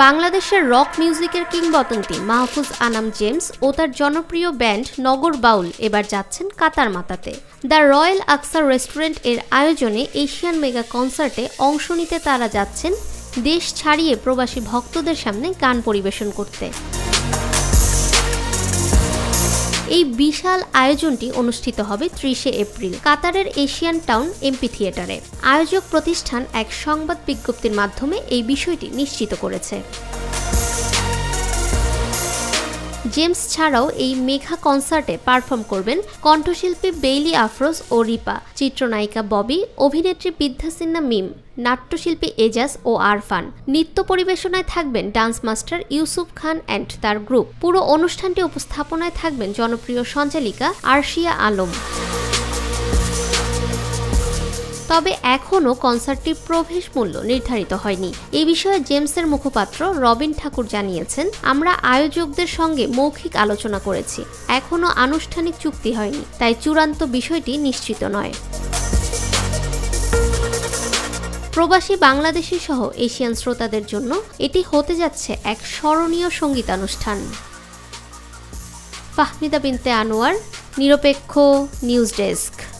বাংলাদেশের রক মিউজিকের কিংবদন্তি মাহফুজ আনাম জেমস ও তার জনপ্রিয় ব্যান্ড নগর বাউল এবার যাচ্ছেন কাতার মাতাতে। দ্য রয়্যাল আকসা রেস্টুরেন্ট এর আয়োজনে এশিয়ান মেগা কনসার্টে অংশ নিতে তারা যাচ্ছেন দেশ ছাড়িয়ে প্রবাসী ভক্তদের সামনে গান পরিবেশন করতে। এই বিশাল আয়োজনটি অনুষ্ঠিত হবে 30 এপ্রিল কাতারের এশিয়ান টাউন এমপি থিয়েটারে। আয়োজক প্রতিষ্ঠান এক সংবাদ বিজ্ঞপ্তির মাধ্যমে এই বিষয়টি নিশ্চিত করেছে। জেমস ছাড়াও এই মেঘা কনসার্টে পারফর্ম করবেন কণ্ঠশিল্পী বেইলি আফরোজ ও রিপা, চিত্রনায়িকা ববি, অভিনেত্রী বিদ্যা সিনহা মিম, নাট্যশিল্পী এজাজ ও আরফান। নৃত্য পরিবেশনায় থাকবেন dance master Yusuf Khan and তার গ্রুপ। পুরো অনুষ্ঠানটি উপস্থাপনায় থাকবেন জনপ্রিয় সঞ্চালিকা আরশিয়া আলম। তবে এখনও কনসার্টটির প্রবেশ মূল্য নির্ধারিত হয়নি। এই বিষয়ে জেমসের মুখপাত্র রবিন ঠাকুর জানিয়েছেন, আমরা আয়োজকদের সঙ্গে মৌখিক আলোচনা করেছি, এখনও আনুষ্ঠানিক চুক্তি হয়নি, তাই চূড়ান্ত বিষয়টি নিশ্চিত নয়। প্রবাসী বাংলাদেশী সহ এশিয়ান শ্রোতাদের জন্য এটি হতে যাচ্ছে এক স্মরণীয় সঙ্গীতানুষ্ঠান। ফাহমিদা বিনতে আনোয়ার, নিরপেক্ষ নিউজ ডেস্ক।